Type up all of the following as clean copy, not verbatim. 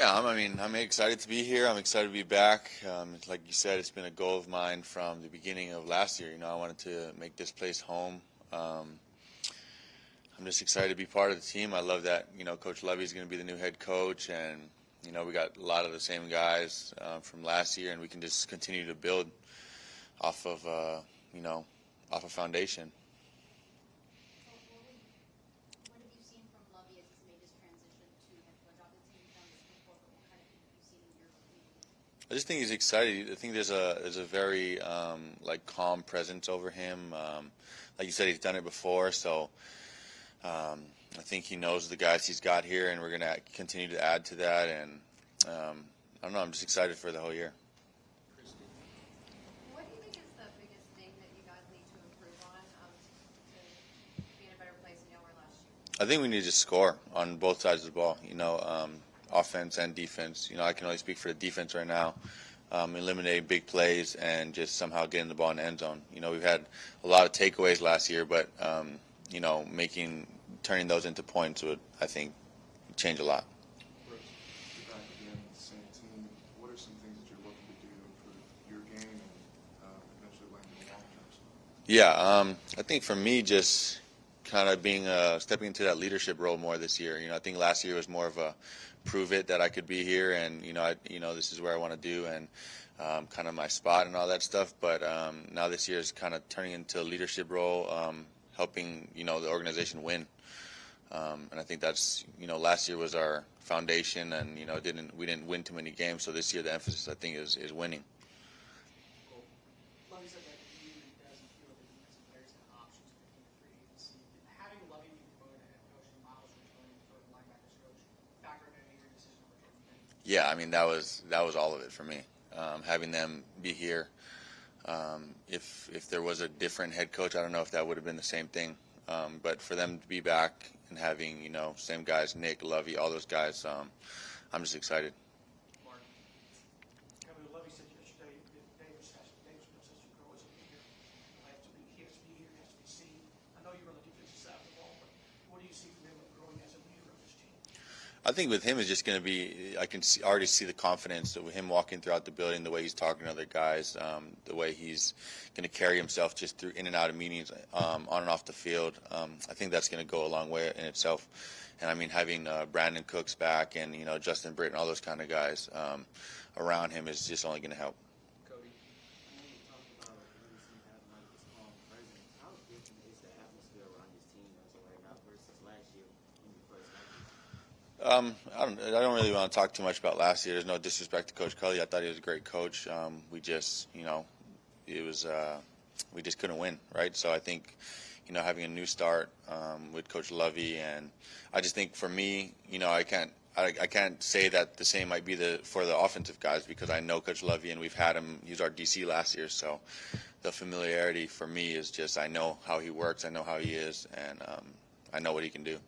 Yeah, I'm excited to be here. I'm excited to be back. Like you said, it's been a goal of mine from the beginning of last year. I wanted to make this place home. I'm just excited to be part of the team. I love that, Coach Lovey is going to be the new head coach, and, we got a lot of the same guys from last year, and we can just continue to build off of, off a foundation. What have you seen from Lovey as he's made this transition to head coach? Obviously, you've done this before, but what kind of things have you seen in your opinion? I just think he's excited. I think there's a very calm presence over him. Like you said, he's done it before, so I think he knows the guys he's got here, and we're going to continue to add to that. And I don't know. I'm just excited for the whole year. What do you think is the biggest thing that you guys need to improve on to be in a better place than y'all were last year? I think we need to score on both sides of the ball. Offense and defense. I can only speak for the defense right now. Eliminating big plays and just somehow getting the ball in the end zone. We've had a lot of takeaways last year, but turning those into points would, I think, change a lot. Britt, you're back again with the same team. What are some things that you're looking to do to improve your game and eventually land in the long term? Yeah, I think for me, just kind of stepping into that leadership role more this year. I think last year was more of a prove it that I could be here, and this is where I want to do, and kind of my spot and all that stuff. But now this year is kind of turning into a leadership role, helping the organization win. And I think that's last year was our foundation, and we didn't win too many games. So this year the emphasis, I think, is winning. Lovey said that he doesn't feel that defensive players have options within the free agency. Having Lovey be promoted to head coach and Miles returning for linebackers coach factor into your decision on returning? Yeah, that was all of it for me. Having them be here. If there was a different head coach, I don't know if that would have been the same thing. But for them to be back and having same guys, Nick, Lovey, all those guys, I'm just excited. Mark, Kamu, Lovey said yesterday that Davis no such to grow as a leader. He has to be here, he has to be seen. I know you're on the defensive side of the ball, but what do you see from him growing as a leader of this team? I think with him it's just going to be, I can already see the confidence of him walking throughout the building, the way he's talking to other guys, the way he's going to carry himself just through in and out of meetings, on and off the field. I think that's going to go a long way in itself. And having Brandon Cooks back and Justin Britt and all those kind of guys around him is just only going to help. Cody, I know you talked about releasing having this calm presence. How different is the atmosphere around this team as of right now versus last year when you first met this? I don't really want to talk too much about last year. There's no disrespect to Coach Cully. I thought he was a great coach. We just, it was we just couldn't win, right? So I think, having a new start with Coach Lovey, and I just think for me, I can't say that the same might be for the offensive guys, because I know Coach Lovey and we've had him. He was our DC last year, so the familiarity for me is just I know how he works, I know how he is, and I know what he can do. It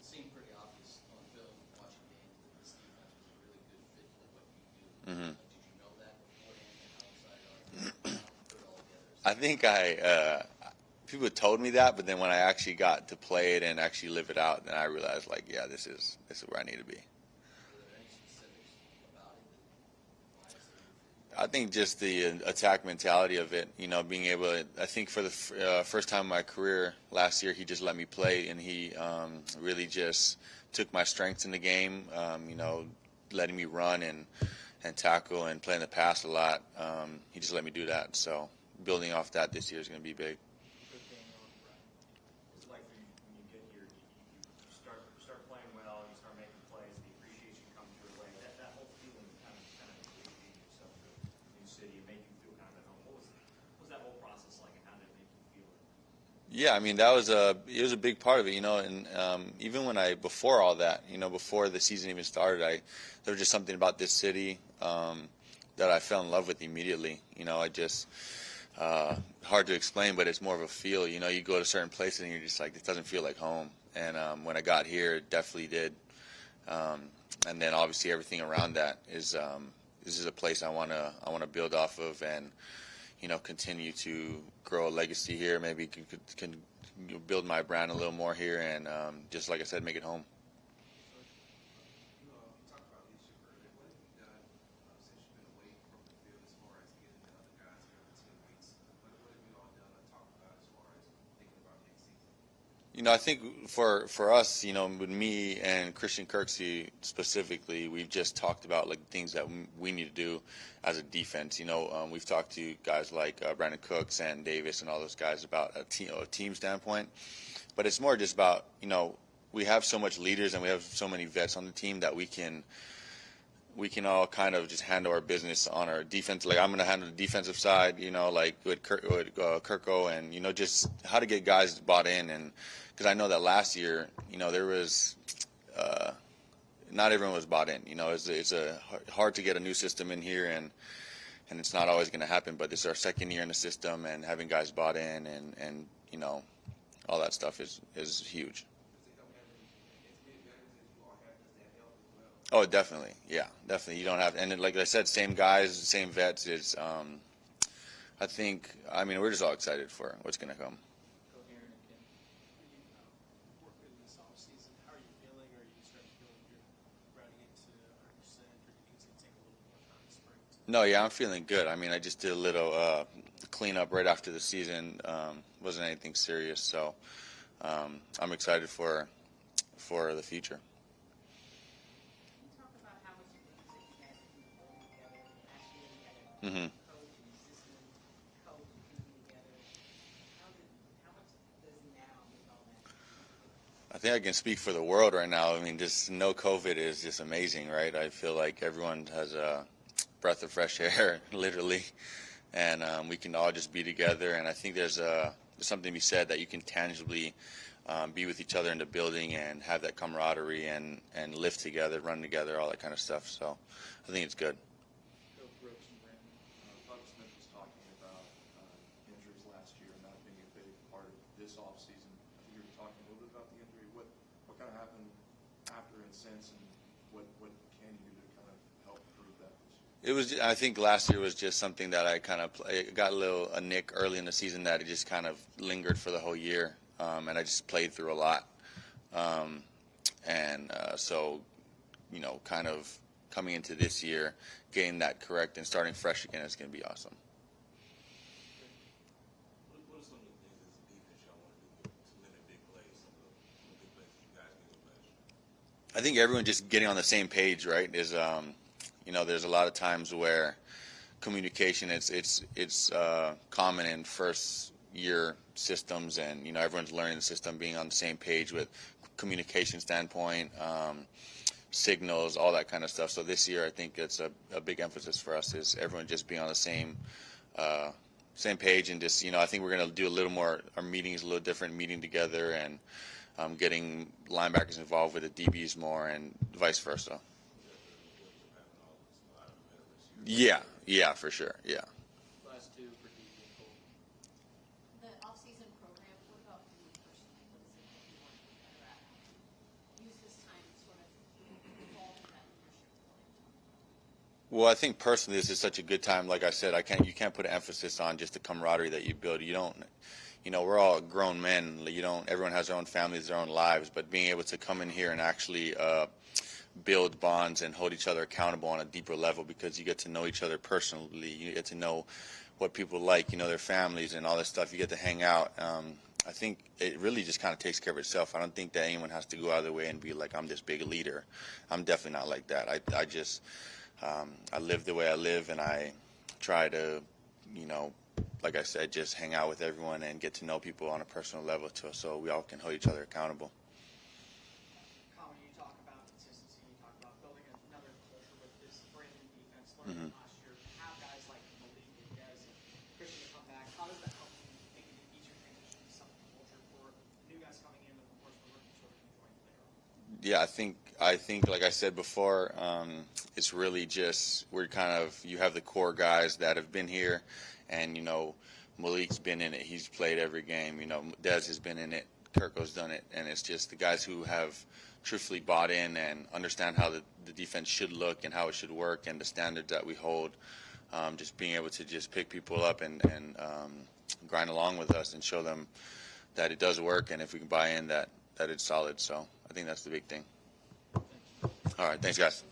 seemed pretty obvious on film watching games that this defense was a really good fit for what you do. Mm-hmm. Did you know that beforehand and how excited are you to put it all together? I think people told me that, but then when I actually got to play it and actually live it out, then I realized, yeah, this is where I need to be. Were there any specifics about it that I think just the attack mentality of it, being able to, I think for the first time in my career last year, he just let me play, and he really just took my strengths in the game, letting me run and tackle and play in the pass a lot. He just let me do that. So building off that this year is going to be big. It's like when you get here, you start playing well, you start making plays, the appreciation comes your way. That whole feeling kind of appreciating yourself to a new city and make you feel kind of at home. What was that whole process like, and how did it make you feel? Yeah, it was a big part of it, and even before all that, before the season even started, there was just something about this city that I fell in love with immediately. Hard to explain, but it's more of a feel. You go to certain places and you're just like, this doesn't feel like home. And when I got here, it definitely did. And then obviously everything around that is this is a place I want to build off of, and continue to grow a legacy here. Maybe can build my brand a little more here, and just like I said, make it home. You I think for us, with me and Christian Kirksey specifically, we've just talked about like things that we need to do as a defense. We've talked to guys like Brandon Cooks and Davis and all those guys about a team standpoint, but it's more just about we have so much leaders and we have so many vets on the team that we can all kind of just handle our business on our defense. Like I'm going to handle the defensive side, like with Kirko, and just how to get guys bought in. And because I know that last year, there was not everyone was bought in. It's hard to get a new system in here, and it's not always going to happen. But this is our second year in the system, and having guys bought in, and all that stuff is huge. Oh, definitely. Yeah, definitely. You don't have, and like I said, same guys, same vets. It's, I mean, we're just all excited for what's going to come. Coherent again. Work in this offseason, how are you feeling? Are you starting to feel like you're rounding into 100%, or do you think it's going to take a little more time to spring? No, yeah, I'm feeling good. I mean, I just did a little cleanup right after the season. Wasn't anything serious, so I'm excited for the future. Mm-hmm. I think I can speak for the world right now. I mean, just no COVID is just amazing, right? I feel like everyone has a breath of fresh air, literally, and we can all just be together. And I think there's something to be said that you can tangibly be with each other in the building and have that camaraderie and live together, run together, all that kind of stuff. So I think it's good. This offseason. I think you were talking a little bit about the injury. What kind of happened after and since, and what can you do to kind of help improve that this year? It was. I think last year was just something that I kind of got a nick early in the season that it just kind of lingered for the whole year, and I just played through a lot, so kind of coming into this year, getting that correct and starting fresh again is going to be awesome. I think everyone just getting on the same page, right? Is there's a lot of times where communication it's common in first year systems, and everyone's learning the system, being on the same page with communication standpoint, signals, all that kind of stuff. So this year, I think it's a big emphasis for us is everyone just being on the same page, and just I think we're going to do a little more. Our meetings a little different, meeting together, and getting linebackers involved with the DBs more, and vice versa. Yeah, for sure. Yeah. Last two for DB. The off-season program, what about for you personally? What is it that you want to get better at? Use this time to sort of evolve in that leadership role. Well, I think personally, this is such a good time. Like I said, you can't put an emphasis on just the camaraderie that you build. You don't. We're all grown men. Everyone has their own families, their own lives. But being able to come in here and actually build bonds and hold each other accountable on a deeper level, because you get to know each other personally. You get to know what people like, their families and all this stuff. You get to hang out. I think it really just kind of takes care of itself. I don't think that anyone has to go out of their way and be like, I'm this big leader. I'm definitely not like that. I just I live the way I live, and I try to, like I said, just hang out with everyone and get to know people on a personal level too, so we all can hold each other accountable. Kamu, you talk about consistency, you talk about building another culture with this brand new defense, learning last year, have guys like Imeet and Dez and Christian to come back. How does that help you make it easier transition to some culture for new guys coming in, and of course the rookies sort of enjoying later on? Yeah, I think like I said before, it's really just you have the core guys that have been here, and Malik's been in it. He's played every game. Dez has been in it. Kirko's done it, and it's just the guys who have truthfully bought in and understand how the defense should look and how it should work and the standards that we hold. Just being able to just pick people up and grind along with us and show them that it does work, and if we can buy in that it's solid. So I think that's the big thing. All right, thanks, guys.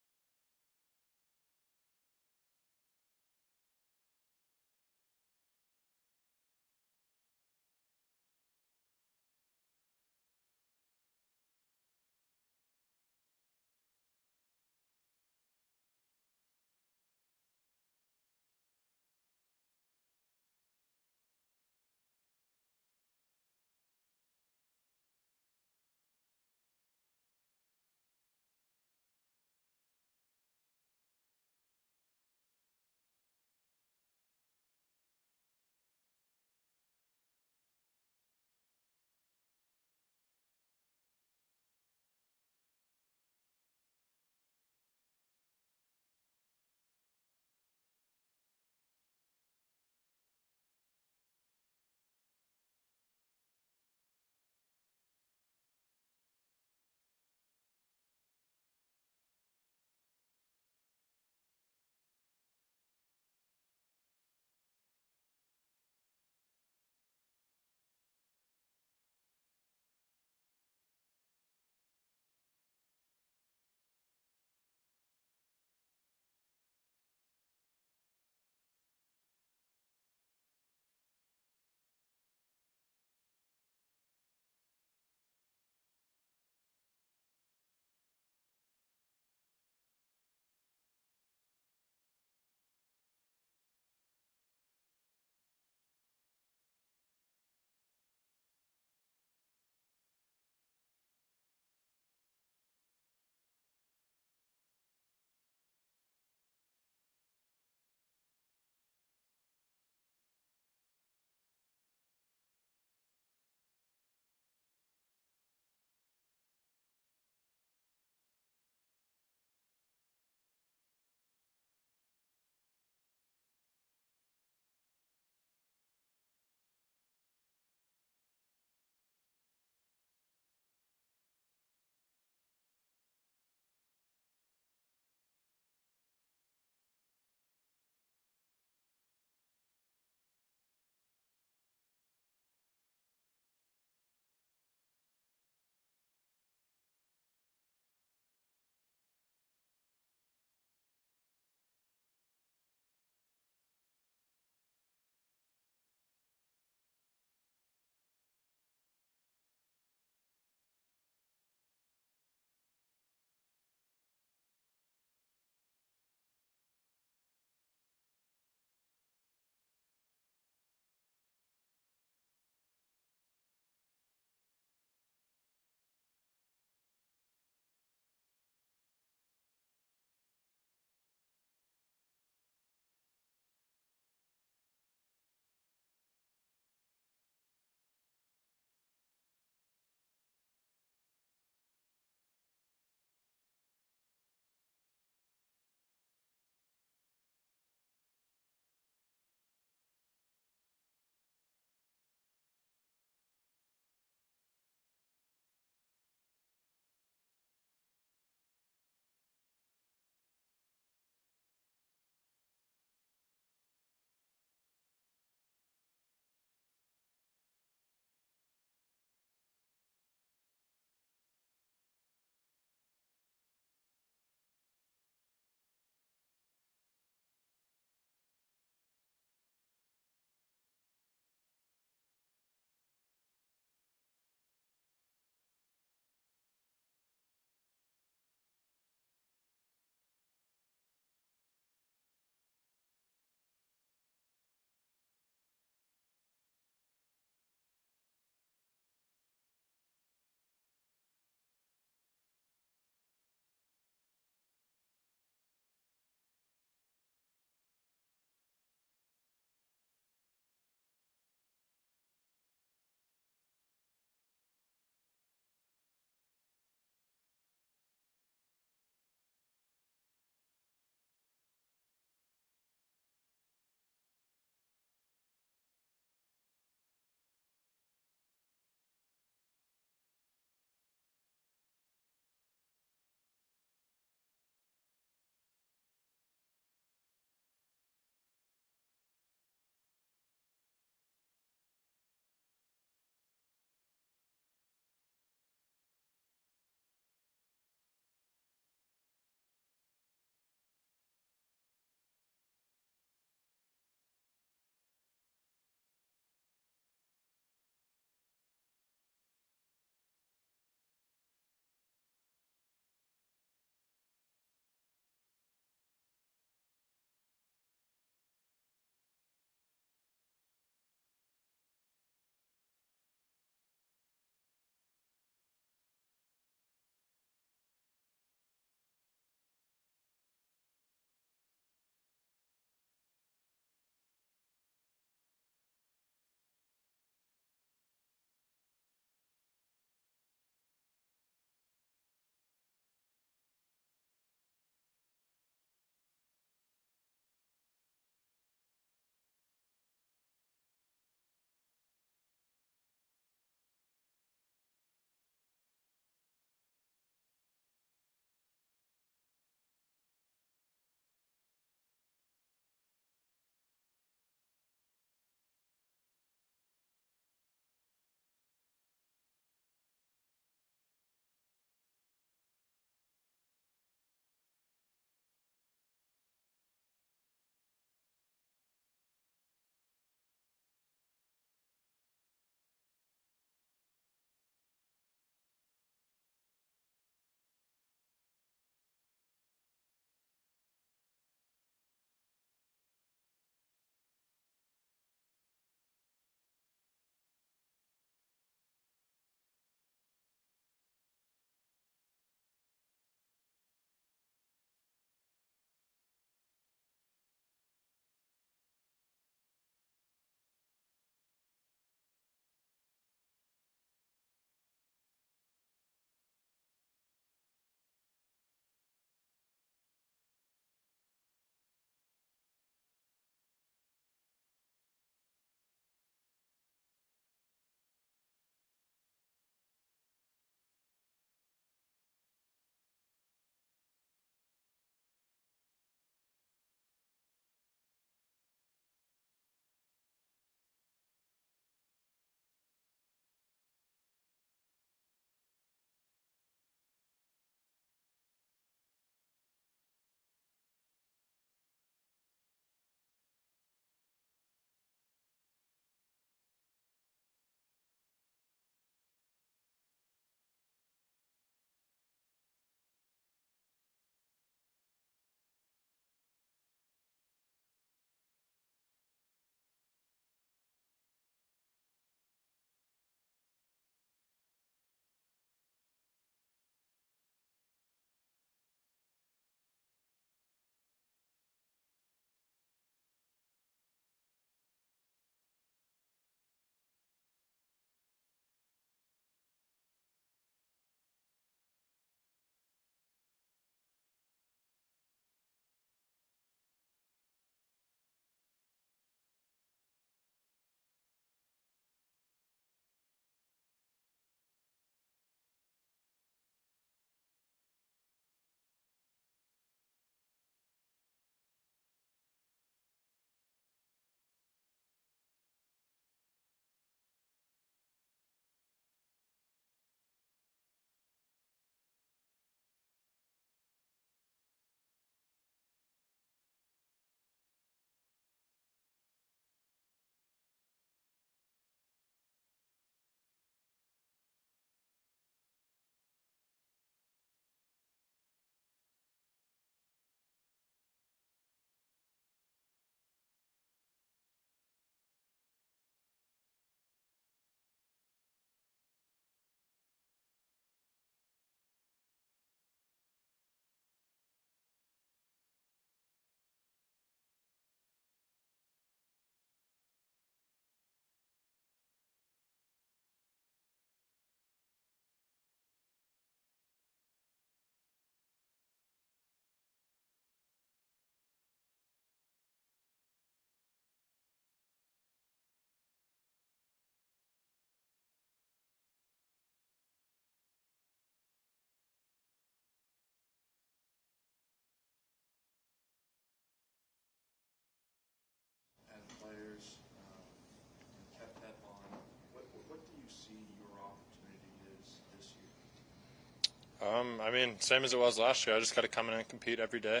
I mean, same as it was last year. I just got to come in and compete every day.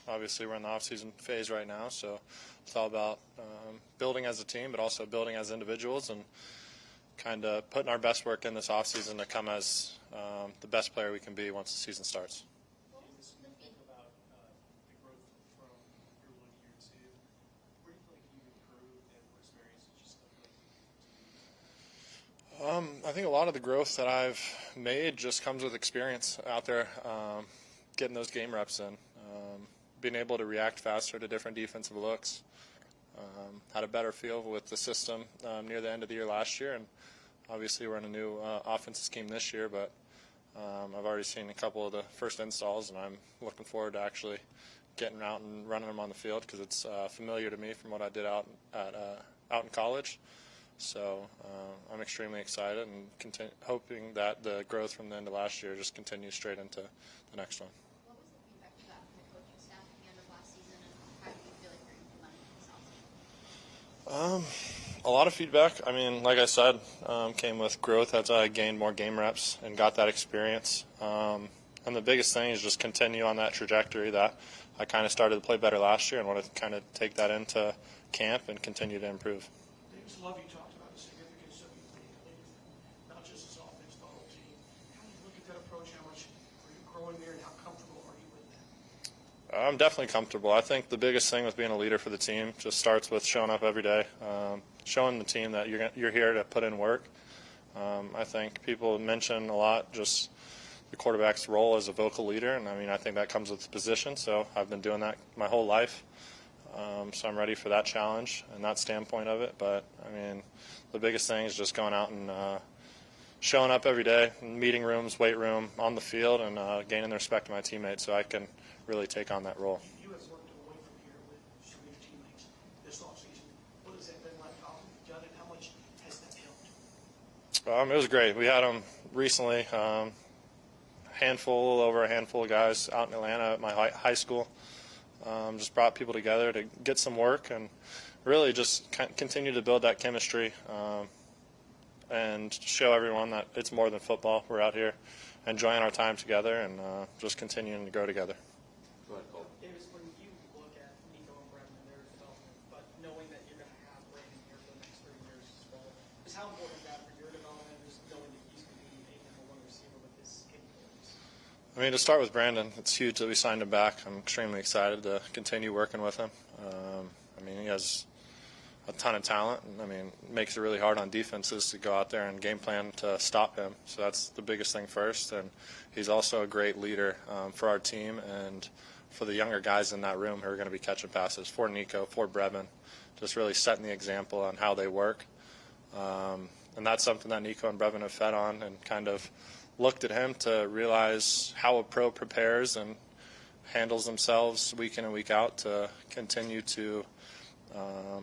Obviously, we're in the off-season phase right now, so it's all about building as a team, but also building as individuals and kind of putting our best work in this off-season to come as the best player we can be once the season starts. What do you think about the growth from year 1 to year 2? Where do you feel like you've improved and what experience did you still feel like you need to do? I think a lot of the growth that I've made just comes with experience out there, getting those game reps in, being able to react faster to different defensive looks. Had a better feel with the system near the end of the year last year, and obviously we're in a new offensive scheme this year, but I've already seen a couple of the first installs, and I'm looking forward to actually getting out and running them on the field because it's familiar to me from what I did out in college. So I'm extremely excited and hoping that the growth from the end of last year just continues straight into the next one. What was the feedback you got from the coaching staff at the end of last season, and how do you feel like you're implementing this offseason? A lot of feedback. I mean, like I said, came with growth as I gained more game reps and got that experience. And the biggest thing is just continue on that trajectory that I kind of started to play better last year and want to kind of take that into camp and continue to improve. Davis, Love, you talked about the significance of you being a leader, not just as offense, the whole team. How do you look at that approach? How much are you growing there, and how comfortable are you with that? I'm definitely comfortable. I think the biggest thing with being a leader for the team just starts with showing up every day, showing the team that you're here to put in work. I think people mention a lot just the quarterback's role as a vocal leader, and I mean I think that comes with the position. So I've been doing that my whole life. So I'm ready for that challenge and that standpoint of it. But I mean, the biggest thing is just going out and showing up every day, in meeting rooms, weight room, on the field, and gaining the respect of my teammates so I can really take on that role. You have worked away from here with some of your teammates this offseason. What has that been like? How have you done it? How much has that helped? It was great. We had them recently, over a handful of guys out in Atlanta at my high school. Just brought people together to get some work and really just continue to build that chemistry and show everyone that it's more than football. We're out here enjoying our time together and just continuing to grow together. Go ahead, Cole. Davis, when you look at Nico and Brett and their development, but knowing that you're going to have Brandon here for the next 3 years as well, is how important is that for your development, just knowing that he's going to be a number 1 receiver with his capabilities? I mean, to start with Brandon, it's huge that we signed him back. I'm extremely excited to continue working with him. I mean, he has a ton of talent, and I mean, it makes it really hard on defenses to go out there and game plan to stop him. So that's the biggest thing first. And he's also a great leader for our team and for the younger guys in that room who are going to be catching passes for Nico, for Brevin, just really setting the example on how they work. And that's something that Nico and Brevin have fed on and kind of looked at him to realize how a pro prepares and handles themselves week in and week out to continue to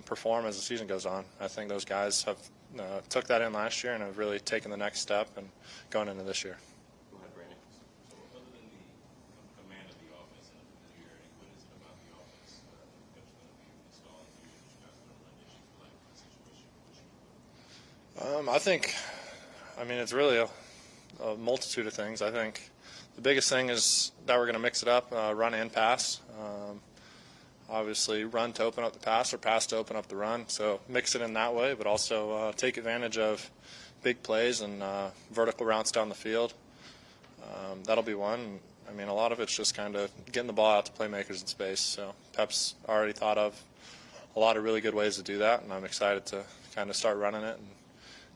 perform as the season goes on. I think those guys have took that in last year and have really taken the next step and going into this year. Go ahead, Brandon. So other than the command of the offense and the familiarity, what is it about the offense that that's going to be installing to you that you guys are going to run that you feel like the situation I mean, it's really a multitude of things. I think the biggest thing is that we're going to mix it up, run and pass. Obviously, run to open up the pass or pass to open up the run. So mix it in that way, but also take advantage of big plays and vertical routes down the field. That'll be one. I mean, a lot of it's just kind of getting the ball out to playmakers in space. So Pep's already thought of a lot of really good ways to do that, and I'm excited to kind of start running it and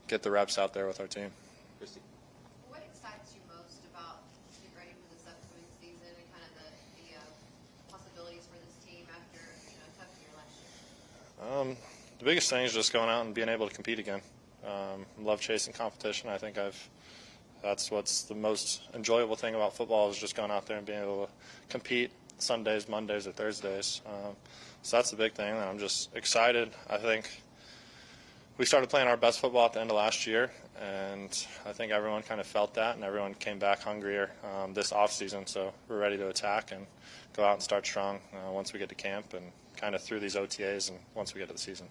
get the reps out there with our team. Kirksey. What excites you most about getting ready for this upcoming season and kind of the possibilities for this team after a tough year last year? The biggest thing is just going out and being able to compete again. Love chasing competition. I think that's what's the most enjoyable thing about football is just going out there and being able to compete Sundays, Mondays, or Thursdays. So that's the big thing. And I'm just excited. I think we started playing our best football at the end of last year, and I think everyone kind of felt that, and everyone came back hungrier this offseason. So we're ready to attack and go out and start strong once we get to camp and kind of through these OTAs and once we get to the season.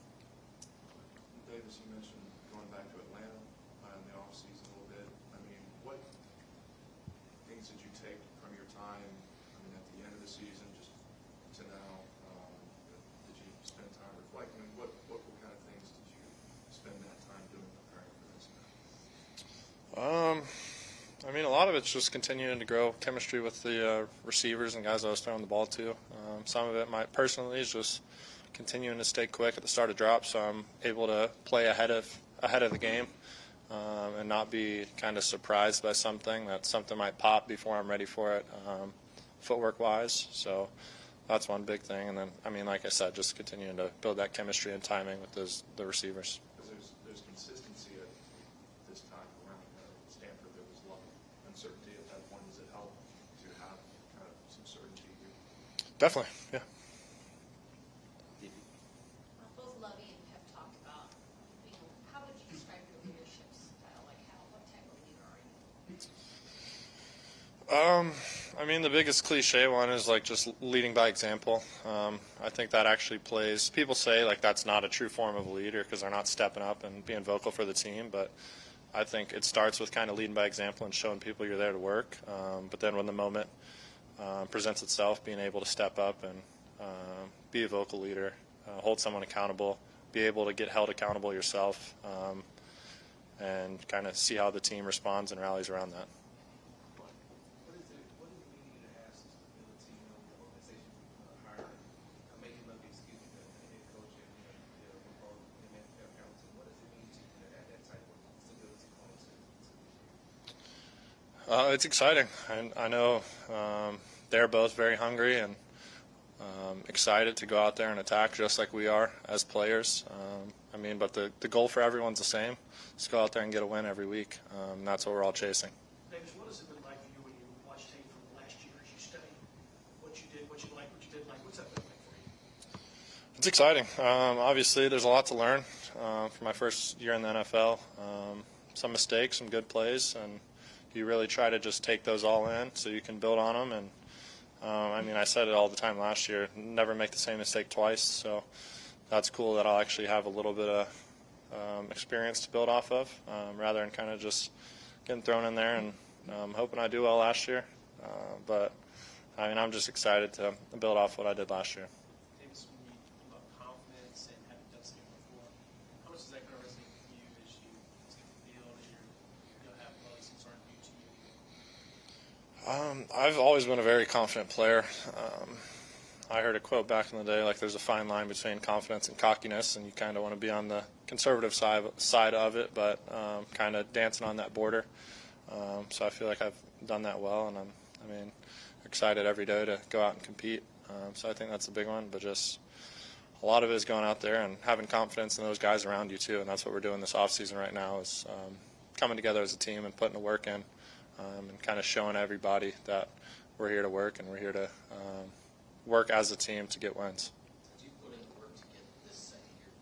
Davis, you mentioned going back to Atlanta in the offseason a little bit. I mean, what lot of it's just continuing to grow chemistry with the receivers and guys I was throwing the ball to. Some of it, personally, is just continuing to stay quick at the start of drops, so I'm able to play ahead of the game and not be kind of surprised by something might pop before I'm ready for it, footwork-wise. So that's one big thing. And then, I mean, like I said, just continuing to build that chemistry and timing with the receivers. Because there's consistency at this time around Stanford. There was a lot of uncertainty at that point. Does it help to have kind of some certainty here? Definitely, yeah. Both Lovey and Pep talked about, how would you describe your leadership style? Like, what type of leader are you? I mean, the biggest cliche one is like just leading by example. I think that actually plays. People say like that's not a true form of a leader because they're not stepping up and being vocal for the team. But I think it starts with kind of leading by example and showing people you're there to work. But then when the moment presents itself, being able to step up and be a vocal leader, hold someone accountable, be able to get held accountable yourself, and kind of see how the team responds and rallies around that. It's exciting. I know they're both very hungry and excited to go out there and attack just like we are as players. I mean, but the goal for everyone's the same. Just go out there and get a win every week. And that's what we're all chasing. Davis, what has it been like for you when you watch tape from last year as you study what you did, what you liked, what you didn't like? What's that been like for you? It's exciting. Obviously, there's a lot to learn for my first year in the NFL. Some mistakes, some good plays, and you really try to just take those all in so you can build on them. And I mean, I said it all the time last year, never make the same mistake twice. So that's cool that I'll actually have a little bit of experience to build off of rather than kind of just getting thrown in there and hoping I do well last year. But I mean, I'm just excited to build off what I did last year. Davis, when you talk about confidence and having done something before, how much is that going to resonate with you as you take the field, as you're going to have bugs and starting new to you? I've always been a very confident player. I heard a quote back in the day, like there's a fine line between confidence and cockiness, and you kind of want to be on the conservative side of it, but kind of dancing on that border. So I feel like I've done that well, and I'm excited every day to go out and compete. So I think that's a big one, but just a lot of it is going out there and having confidence in those guys around you too, and that's what we're doing this offseason right now is coming together as a team and putting the work in and kind of showing everybody that we're here to work and we're here to work as a team to get wins. Did you put in the work to get this second year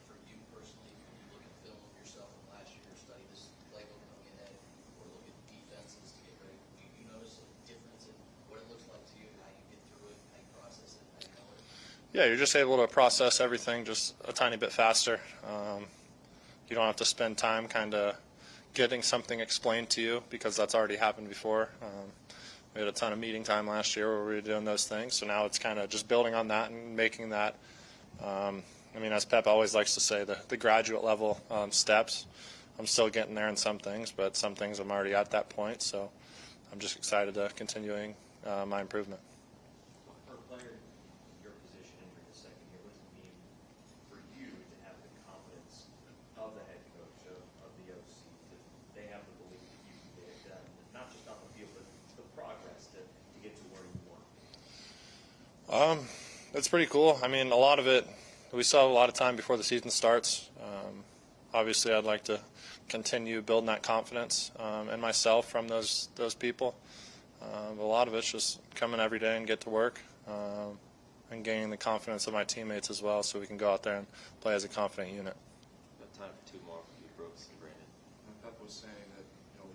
for you personally? When you look at film of yourself from last year, study this playbook coming ahead, or look at defenses to get ready, do you notice a difference in what it looks like to you, how you get through it, how you process it, how you know it? Yeah, you're just able to process everything just a tiny bit faster. You don't have to spend time kind of getting something explained to you because that's already happened before. We had a ton of meeting time last year where we were doing those things, so now it's kind of just building on that and making that, I mean, as Pep always likes to say, the graduate level steps. I'm still getting there in some things, but some things I'm already at that point, so I'm just excited to continuing my improvement. For a player in your position entering the second year, what does it mean for you to have the confidence of the head coach, of the OC, that they have the belief that you can get it done, not just on the field, but the progress to get to where you want? It's pretty cool. I mean, a lot of it, we still have a lot of time before the season starts. Obviously, I'd like to continue building that confidence in myself from those people. But a lot of it's just coming every day and get to work and gaining the confidence of my teammates as well so we can go out there and play as a confident unit. Got time for two more for you, Brooks and Brandon. And Pep was saying that,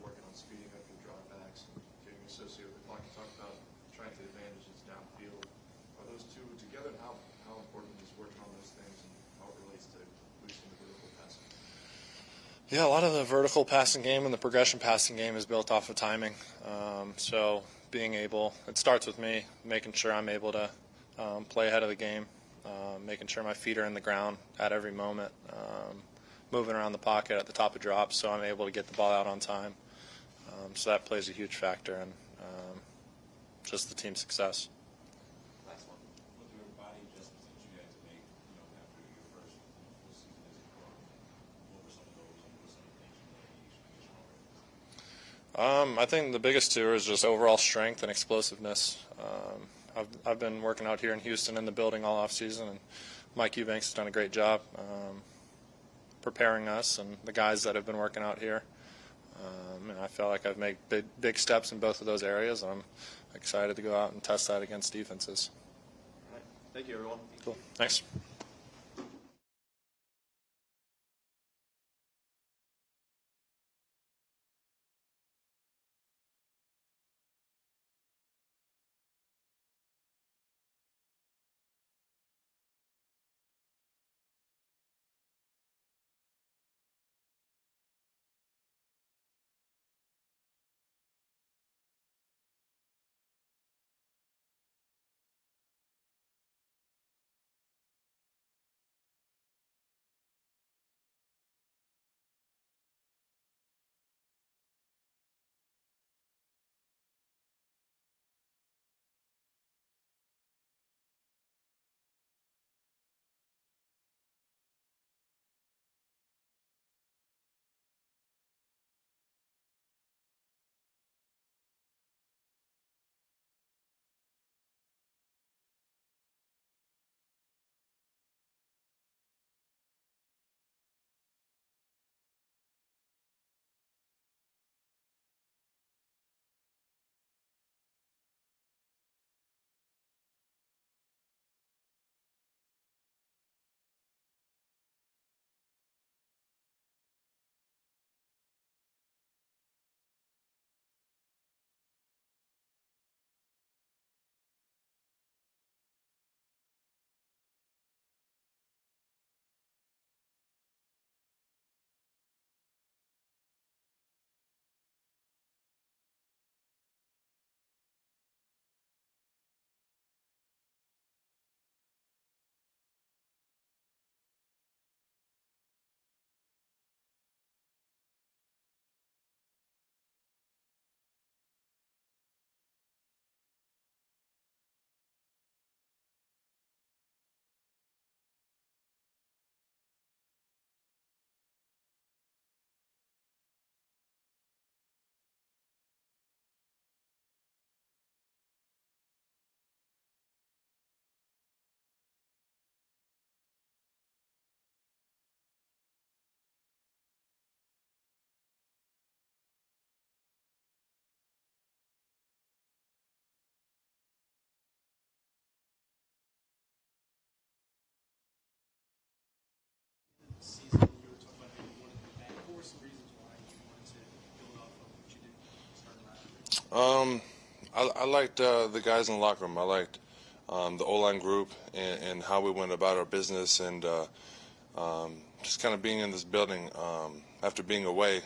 working on speeding up your drawbacks and getting associated with the clock. You talked about trying to advantages downfield. Are those two together? And how important is working on those things and how it relates to boosting the vertical passing? Yeah, a lot of the vertical passing game and the progression passing game is built off of timing. So being able, it starts with me, making sure I'm able to play ahead of the game, making sure my feet are in the ground at every moment, moving around the pocket at the top of drops so I'm able to get the ball out on time. So that plays a huge factor in just the team's success. Last one. What were the body adjustments that you had to make, after your first full season as a pro? What were some of those, and what were some of the things you learned each already? I think the biggest two is just overall strength and explosiveness. I've been working out here in Houston in the building all off season, and Mike Eubanks has done a great job preparing us and the guys that have been working out here. And I feel like I've made big steps in both of those areas, and I'm excited to go out and test that against defenses. All right. Thank you, everyone. Cool. Thanks. Season, you were talking about how you wanted to go back. What were some reasons why you wanted to build off of what you did starting last year? I liked the guys in the locker room. I liked the O-line group and how we went about our business, and just kind of being in this building after being away.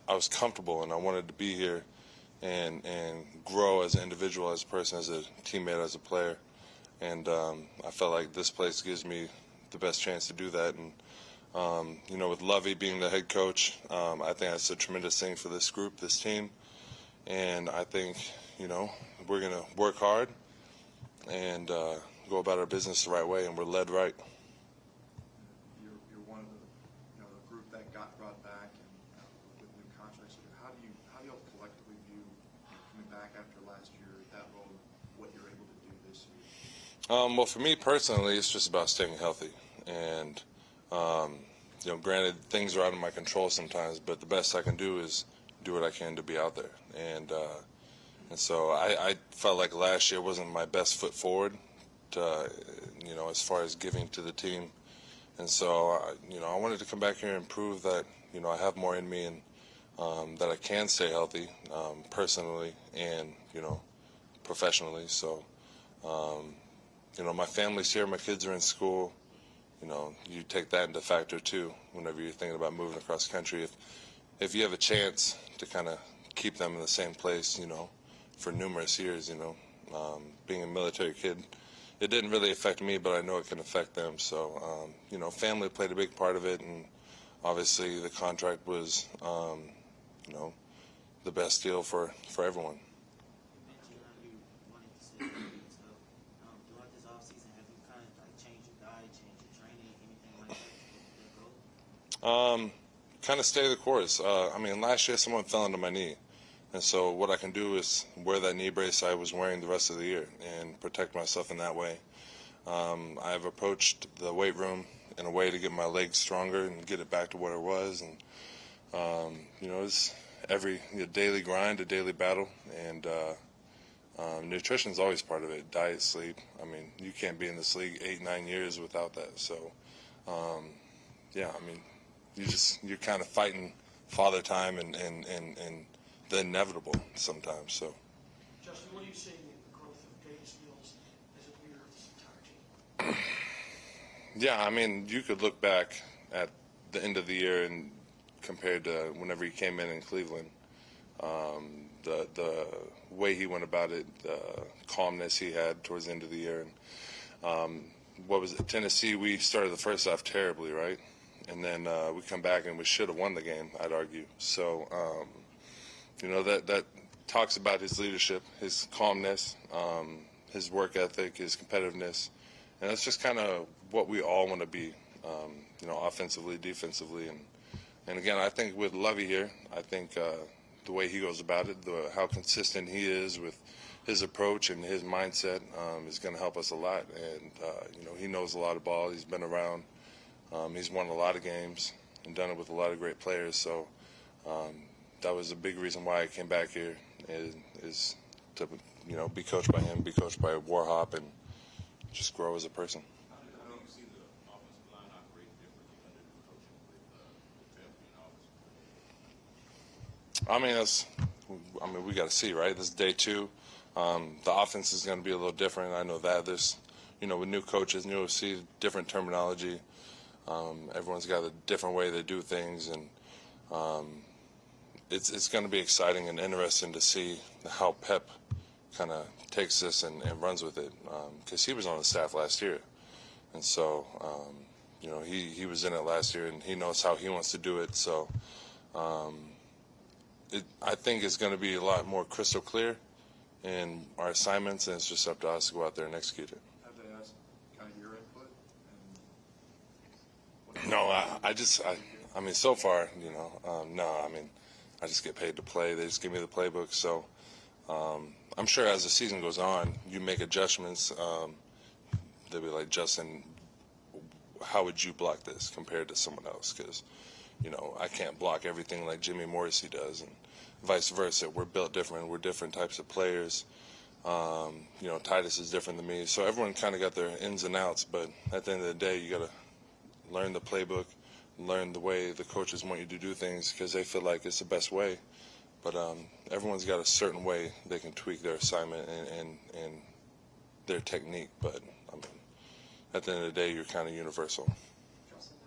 I was comfortable, and I wanted to be here and grow as an individual, as a person, as a teammate, as a player. And I felt like this place gives me the best chance to do that. And with Lovey being the head coach, I think that's a tremendous thing for this group, this team. And I think, we're going to work hard and go about our business the right way, and we're led right. You're one of the group that got brought back and with new contracts. How do you all collectively view coming back after last year, that role, what you're able to do this year? Well, for me personally, it's just about staying healthy. And, granted, things are out of my control sometimes, but the best I can do is do what I can to be out there. And so I felt like last year wasn't my best foot forward, as far as giving to the team. And so, I wanted to come back here and prove that, I have more in me, and that I can stay healthy personally and, professionally. So, my family's here, my kids are in school. You take that into factor too whenever you're thinking about moving across country. If you have a chance to kind of keep them in the same place, for numerous years, being a military kid, it didn't really affect me, but I know it can affect them. So, family played a big part of it, and obviously the contract was, the best deal for everyone. You mentioned how you wanted to stay healthy and stuff. Throughout this offseason, have you kind of like changed your diet, changed your training, anything like that to get that goal? Kind of stay the course. I mean, last year someone fell into my knee. And so what I can do is wear that knee brace I was wearing the rest of the year and protect myself in that way. I've approached the weight room in a way to get my legs stronger and get it back to what it was. And, it's every daily grind, a daily battle. And nutrition is always part of it. Diet, sleep. I mean, you can't be in this league 8-9 years without that. So, you're kind of fighting father time and the inevitable sometimes. So. Justin, what are you seeing in the growth of Davis Mills as a leader of this entire team? Yeah, I mean, you could look back at the end of the year and compared to whenever he came in Cleveland, the way he went about it, the calmness he had towards the end of the year. And what was it, Tennessee, we started the first half terribly, right? And then we come back and we should have won the game, I'd argue. So, that talks about his leadership, his calmness, his work ethic, his competitiveness. And that's just kind of what we all want to be, offensively, defensively. And again, I think with Lovey here, I think the way he goes about it, how consistent he is with his approach and his mindset is going to help us a lot. And, he knows a lot of ball. He's been around. He's won a lot of games and done it with a lot of great players. So that was a big reason why I came back here is to, be coached by him, be coached by Warhop, and just grow as a person. How do you see the offensive line operate differently under the coaching with Pep being offensive? We got to see, right? This is day 2. The offense is going to be a little different. I know that. There's, with new coaches, new OC, different terminology. Everyone's got a different way they do things, and it's going to be exciting and interesting to see how Pep kind of takes this and runs with it, because he was on the staff last year, and so he was in it last year, and he knows how he wants to do it. So I think it's going to be a lot more crystal clear in our assignments, and it's just up to us to go out there and execute it. Have they asked kind of your input? No, so far, no. I just get paid to play. They just give me the playbook. So I'm sure as the season goes on, you make adjustments. They'll be like, Justin, how would you block this compared to someone else? Because, I can't block everything like Jimmy Morrissey does, and vice versa. We're built different. We're different types of players. Titus is different than me. So everyone kind of got their ins and outs. But at the end of the day, you got to learn the playbook, learn the way the coaches want you to do things because they feel like it's the best way. But everyone's got a certain way they can tweak their assignment and their technique. But at the end of the day, you're kind of universal. Justin,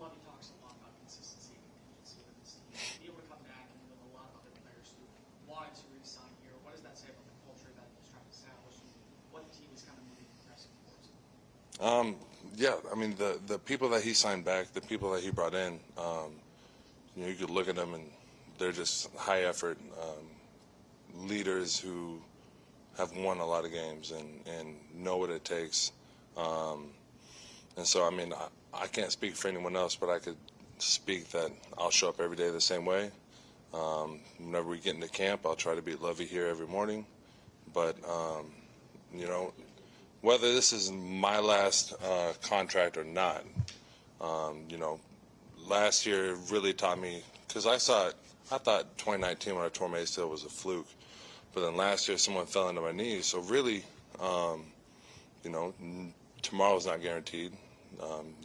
Lovey talks a lot about consistency and contingency with this team. To be able to come back and with a lot of other players who wanted to re-sign here, what does that say about the culture that he's trying to establish and what the team is kind of moving progressing towards? The people that he signed back, the people that he brought in, you could look at them and they're just high effort leaders who have won a lot of games and know what it takes. And so, I can't speak for anyone else, but I could speak that I'll show up every day the same way. Whenever we get into camp, I'll try to beat Lovey here every morning. But, whether this is my last contract or not, last year really taught me, because I thought 2019 when I tore my ACL was a fluke. But then last year someone fell into my knee. So really, tomorrow's not guaranteed.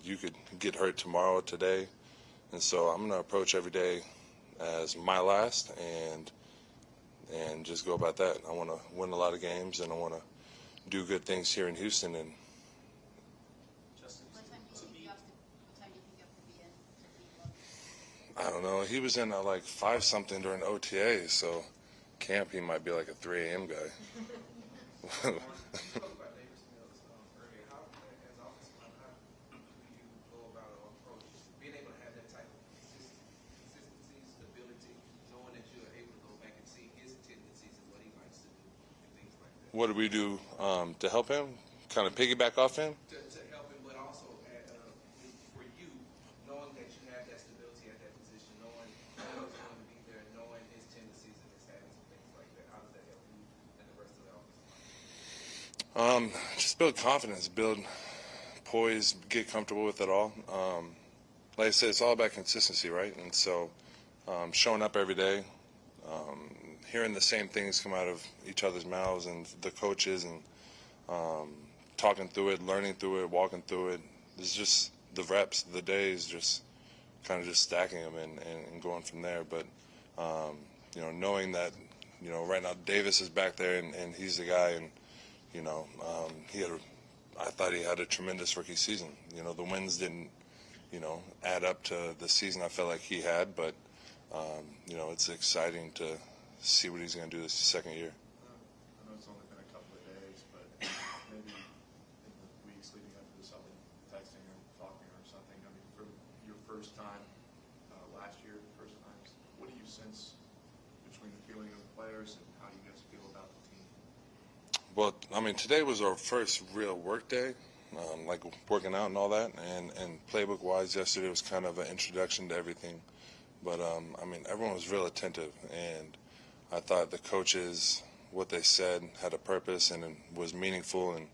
You could get hurt tomorrow, today. And so I'm going to approach every day as my last and just go about that. I want to win a lot of games, and I want to do good things here in Houston. And Justin, What time do you think you have to be in to beat Lovey? I don't know. He was in at like 5 something during OTA, so camp he might be like a 3 a.m. guy. You spoke about Davis Mills earlier. How, as offensive line, how do you go about or approach being able to have that type of consistency, stability, knowing that you're able to go back What do we do to help him? Kind of piggyback off him? To help him, but also for you, knowing that you have that stability at that position, knowing he's going to be there, knowing his tendencies and his habits and things like that. How does that help you and the rest of the offense? Just build confidence, build poise, get comfortable with it all. Like I said, it's all about consistency, right? And so showing up every day, hearing the same things come out of each other's mouths and the coaches, and talking through it, learning through it, walking through it. It's just the reps, the days, just kind of just stacking them and going from there. But, knowing that, right now Davis is back there and he's the guy, and, I thought he had a tremendous rookie season. The wins didn't, add up to the season I felt like he had, but, it's exciting to see what he's going to do this second year. I know it's only been a couple of days, but maybe in the weeks leading up to this, I've been texting or talking or something. I mean, for your first time last year, first times, what do you sense between the feeling of the players and how you guys feel about the team? Well, I mean, today was our first real work day, like working out and all that, and playbook-wise, yesterday was kind of an introduction to everything. But, I mean, everyone was real attentive, and I thought the coaches, what they said, had a purpose and it was meaningful. And,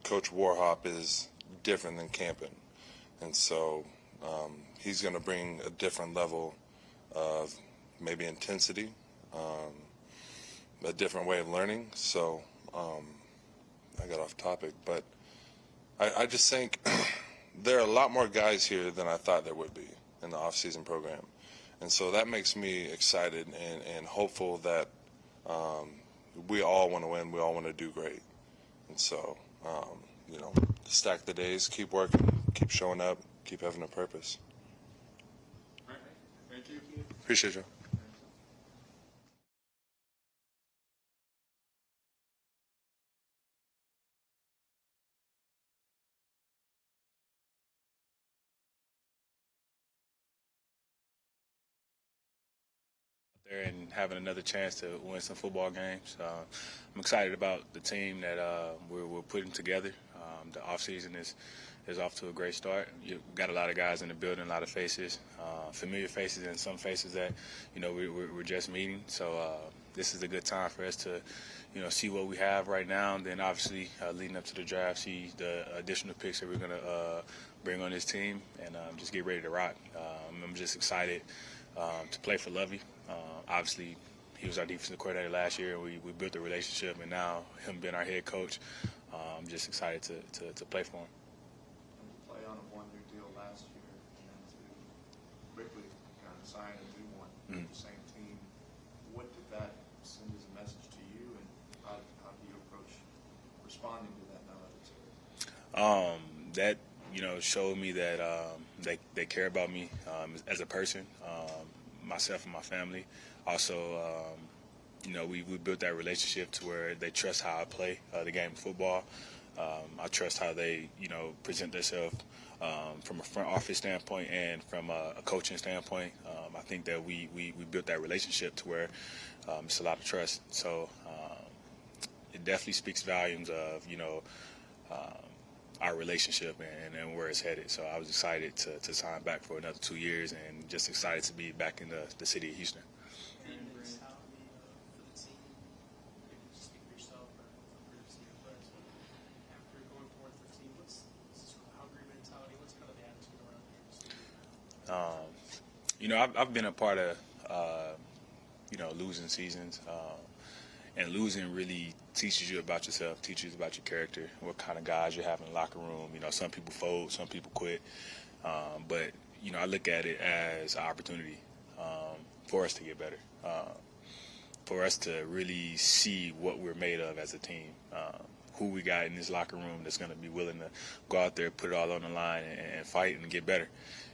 Coach Warhop is different than Campen. And so he's going to bring a different level of maybe intensity, a different way of learning. So I got off topic. But I just think there are a lot more guys here than I thought there would be in the offseason program. And so that makes me excited and hopeful that we all want to win. We all want to do great. And so, stack the days, keep working, keep showing up, keep having a purpose. All right. Thank you. Appreciate you. There and having another chance to win some football games. I'm excited about the team that we're putting together. The offseason is off to a great start. You've got a lot of guys in the building, a lot of faces, familiar faces, and some faces that we're just meeting. So this is a good time for us to see what we have right now, and then obviously leading up to the draft, see the additional picks that we're going to bring on this team, and just get ready to rock. I'm just excited to play for Lovey. Obviously, he was our defensive coordinator last year, and we built a relationship, and now him being our head coach, I'm just excited to play for him. And to play on a one-year deal last year, and then to quickly kind of sign a new one with the same team, what did that send as a message to you, and how do you approach responding to that now? That showed me that they care about me as a person, myself and my family. Also, we built that relationship to where they trust how I play the game of football. I trust how they, present themselves from a front office standpoint and from a coaching standpoint. I think that we built that relationship to where it's a lot of trust. So it definitely speaks volumes of, our relationship and where it's headed. So I was excited to sign back for another 2 years, and just excited to be back in the city of Houston. I've been a part of, losing seasons, and losing really teaches you about yourself, teaches you about your character, what kind of guys you have in the locker room. Some people fold, some people quit, but I look at it as an opportunity for us to get better, for us to really see what we're made of as a team, who we got in this locker room that's going to be willing to go out there, put it all on the line, and fight and get better.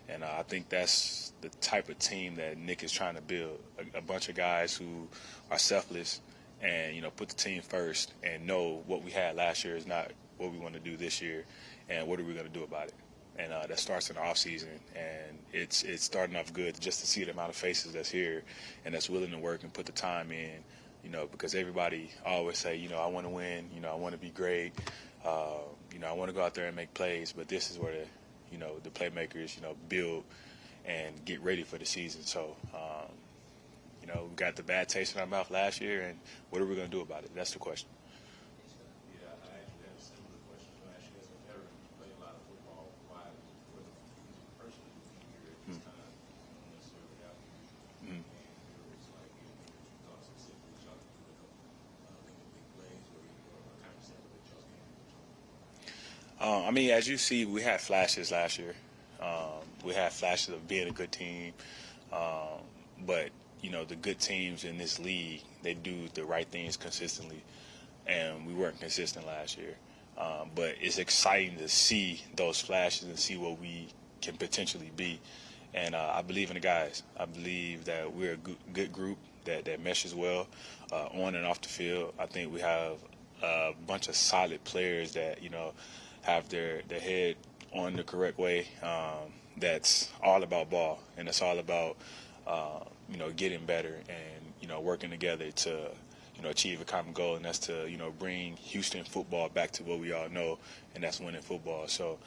And I think that's the type of team that Nick is trying to build, a bunch of guys who are selfless and, put the team first and know what we had last year is not what we want to do this year, and what are we going to do about it. And that starts in the offseason, and it's starting off good just to see the amount of faces that's here and that's willing to work and put the time in because everybody always say, I want to win, I want to be great, I want to go out there and make plays, but this is where the playmakers, build and get ready for the season. So, we got the bad taste in our mouth last year, and what are we going to do about it? That's the question. Yeah, I actually have a similar question last year. As a veteran, you played a lot of football. Why, for the personally, you're at this time, not necessarily out here. And it's like, you talk specifically, y'all can do the big plays or kind of sample that y'all can. As you see, we had flashes last year. We had flashes of being a good team, but the good teams in this league, they do the right things consistently, and we weren't consistent last year. But it's exciting to see those flashes and see what we can potentially be. And I believe in the guys. I believe that we're a good group that meshes well on and off the field. I think we have a bunch of solid players that, have their head on the correct way. That's all about ball, and it's all about getting better and working together to achieve a common goal, and that's to bring Houston football back to what we all know, and that's winning football. So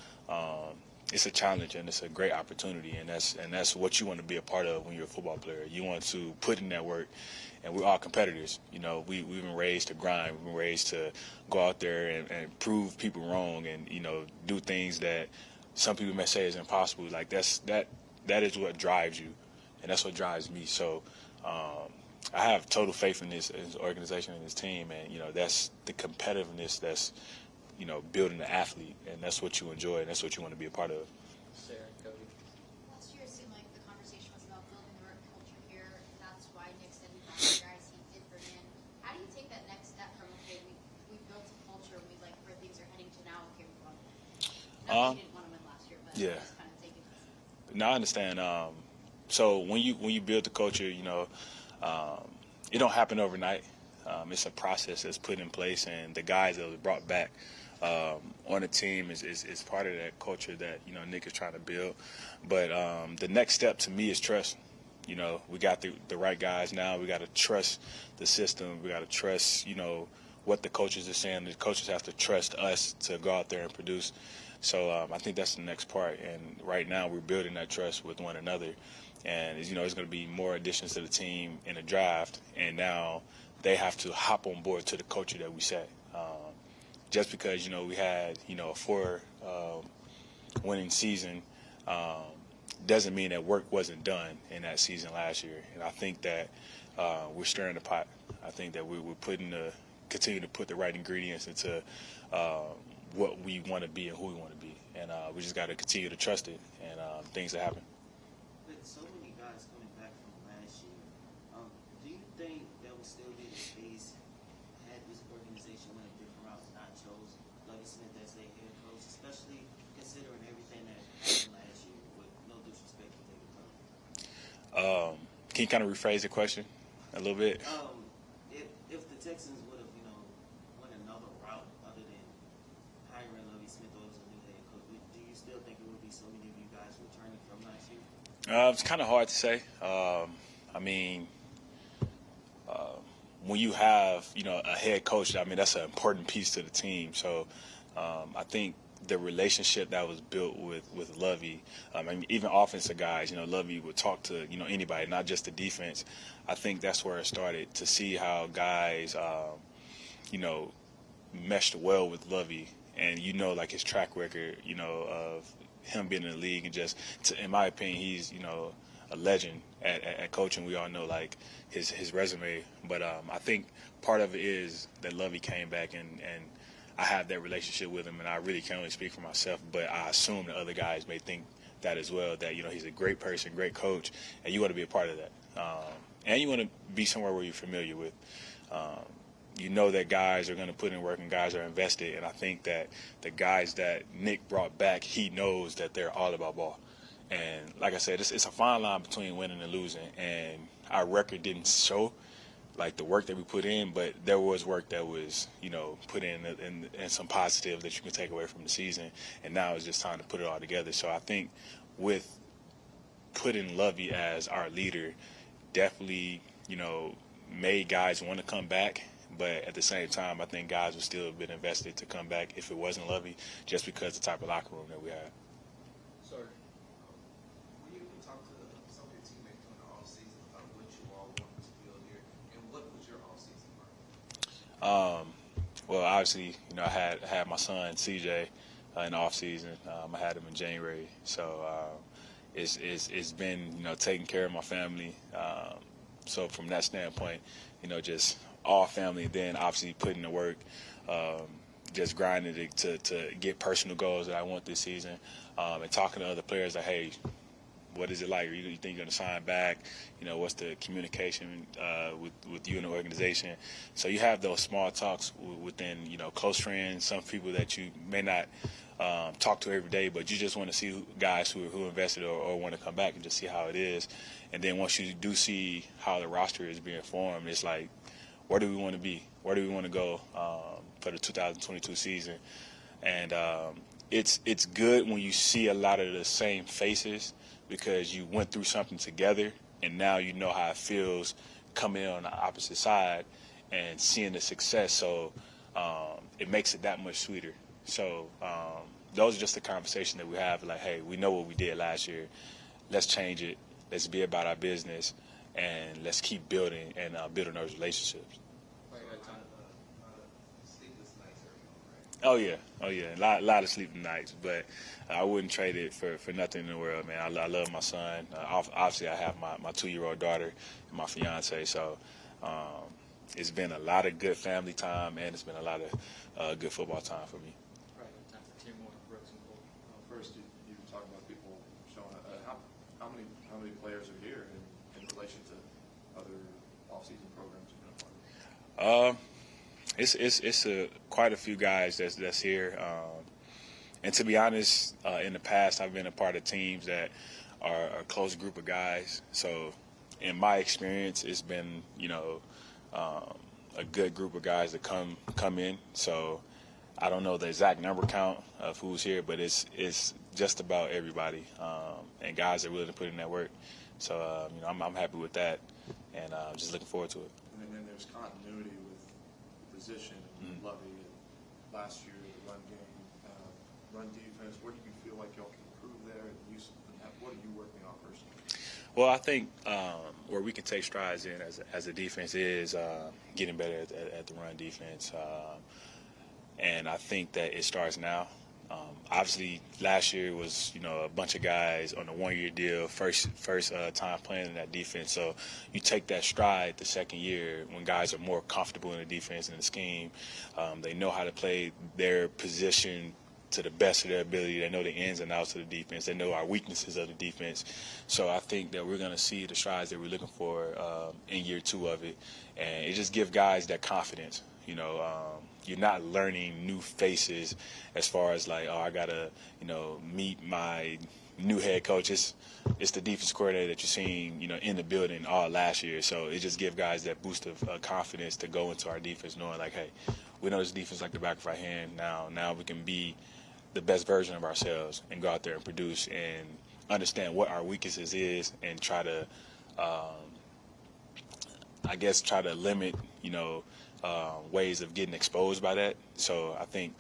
it's a challenge and it's a great opportunity, and that's what you want to be a part of when you're a football player. You want to put in that work, and we're all competitors. We've been raised to grind. We've been raised to go out there and prove people wrong, and do things that some people may say is impossible. Like that is what drives you, and that's what drives me. So I have total faith in this organization and this team, and that's the competitiveness that's building the athlete, and that's what you enjoy, and that's what you want to be a part of. Sarah, Cody. Last year, it seemed like the conversation was about building the right culture here. That's why Nick said he found the guys he did bring in. How do you take that next step from, okay, we built a culture, we like where things are heading to now, okay, we want to win? Not that you didn't want to win last year, but Yeah. just kind of taking this. No, I understand. So when you build the culture, it don't happen overnight. It's a process that's put in place, and the guys that was brought back on the team is part of that culture that Nick is trying to build. But the next step to me is trust. We got the right guys now. We got to trust the system. We got to trust what the coaches are saying. The coaches have to trust us to go out there and produce. So I think that's the next part. And right now we're building that trust with one another. And there's going to be more additions to the team in the draft. And now they have to hop on board to the culture that we set. Just because, we had, a 4 winning season doesn't mean that work wasn't done in that season last year. And I think that we're stirring the pot. I think that we're continue to put the right ingredients into what we want to be and who we want to be. And we just got to continue to trust it, and things that happen. With so many guys coming back from last year, do you think that would still be the case had this organization went a different route and not chose Lovie Smith as their head coach, especially considering everything that happened last year, with no disrespect to David Cohen? Can you kind of rephrase the question a little bit? If the Texans would have, went another route other than hiring Lovie Smith as a new head coach, do you still think it would be so many of you guys returning from last year? It's kind of hard to say. When you have, a head coach, that's an important piece to the team. So I think the relationship that was built with Lovie, even offensive guys, Lovie would talk to, anybody, not just the defense. I think that's where it started, to see how guys, meshed well with Lovie. And, like his track record, of him being in the league, and just, in my opinion, he's, a legend at coaching. We all know, like, his resume. But I think part of it is that Lovie came back, and I have that relationship with him, and I really can't only speak for myself, but I assume that other guys may think that as well, that, he's a great person, great coach, and you want to be a part of that. And you want to be somewhere where you're familiar with. That guys are going to put in work and guys are invested, and I think that the guys that Nick brought back, he knows that they're all about ball. And like I said, it's a fine line between winning and losing, and our record didn't show like the work that we put in, but there was work that was, put in and some positive that you can take away from the season, and now it's just time to put it all together. So I think with putting Lovie as our leader, definitely, made guys want to come back. But at the same time, I think guys would still have been invested to come back if it wasn't Lovey, just because of the type of locker room that we had. Sir, will you talk to some of your teammates during the offseason about what you all wanted to build here, and what was your offseason like? Well, obviously, I had my son CJ in the off season. I had him in January, so it's been taking care of my family. So from that standpoint, just all family. Then obviously putting the work, just grinding to get personal goals that I want this season, and talking to other players like, hey, what is it like? You think you're going to sign back? What's the communication with you and the organization? So you have those small talks within, close friends, some people that you may not talk to every day, but you just want to see guys who invested or want to come back and just see how it is. And then once you do see how the roster is being formed, it's like, where do we want to be? Where do we want to go for the 2022 season? And it's good when you see a lot of the same faces, because you went through something together, and now you know how it feels coming in on the opposite side and seeing the success. So it makes it that much sweeter. So those are just the conversation that we have. Like, hey, we know what we did last year. Let's change it. Let's be about our business, and let's keep building and building those relationships. Oh yeah, a lot of sleeping nights, but I wouldn't trade it for nothing in the world, man. I love my son. Obviously, I have my 2-year-old daughter and my fiance, so it's been a lot of good family time, and it's been a lot of good football time for me. Right, time for 2 more, Brooks and Cole. First, you talk about people showing up. How many players are here in relation to other off-season programs you've been a part of? It's quite a few guys that's here, and to be honest, in the past I've been a part of teams that are a close group of guys. So, in my experience, it's been a good group of guys that come in. So, I don't know the exact number count of who's here, but it's just about everybody, and guys are willing to put in that work. So, I'm happy with that, and just looking forward to it. And then there's continuity with position and Lovey. Last year, the run game, run defense. Where do you feel like y'all can improve there? What are you working on personally? Well, I think where we can take strides in as a defense is getting better at the run defense, and I think that it starts now. Obviously, last year was a bunch of guys on a 1-year deal, first time playing in that defense. So you take that stride the second year when guys are more comfortable in the defense and the scheme. They know how to play their position to the best of their ability. They know the ins and outs of the defense. They know our weaknesses of the defense. So I think that we're going to see the strides that we're looking for in year 2 of it, and it just gives guys that confidence. You're not learning new faces as far as like, oh, I gotta, meet my new head coach. It's the defense coordinator that you're seeing, in the building all last year. So it just gives guys that boost of confidence to go into our defense, knowing like, hey, we know this defense like the back of our hand. Now we can be the best version of ourselves and go out there and produce and understand what our weaknesses is and try to, try to limit, ways of getting exposed by that. So I think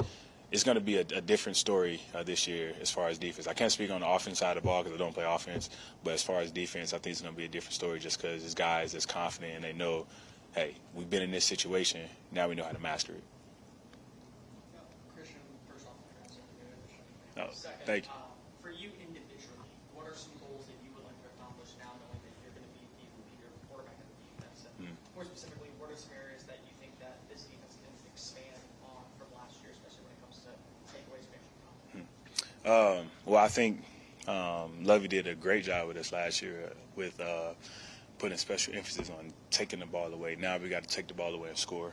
it's going to be a different story this year as far as defense. I can't speak on the offense side of the ball because I don't play offense, but as far as defense, I think it's going to be a different story just because it's guys that's confident and they know, hey, we've been in this situation, now we know how to master it. Christian, first off, Second, thank you. For you individually, what are some goals that you would like to accomplish now, knowing that you're going to be the leader quarterback of the defense? And more specifically, what are some areas that you think that this defense can expand on from last year, especially when it comes to takeaways, Well, I think Lovey did a great job with us last year with putting special emphasis on taking the ball away. Now we got to take the ball away and score.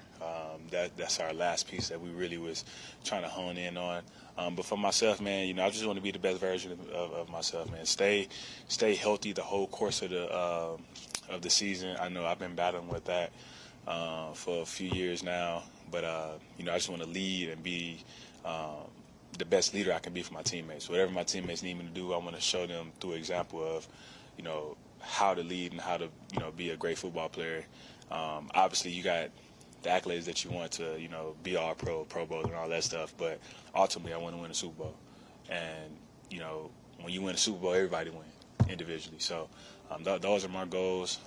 That's our last piece that we really was trying to hone in on. But for myself, man, I just want to be the best version of myself, man. Stay healthy the whole course of the season. I know I've been battling with that for a few years now, but I just want to lead and be the best leader I can be for my teammates. Whatever my teammates need me to do, I want to show them through example of, how to lead and how to, be a great football player. Obviously, you got the accolades that you want to, be all pro, Pro Bowl, and all that stuff. But ultimately, I want to win a Super Bowl. And, when you win a Super Bowl, everybody wins individually. So those are my goals.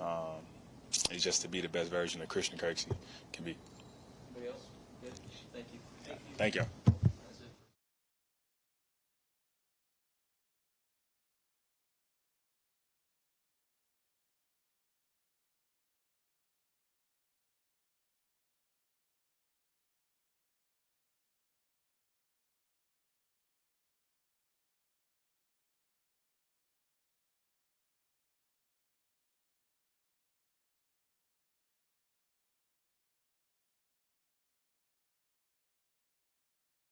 It's just to be the best version of Christian Kirksey can be. Anybody else? Good. Thank you. Thank you.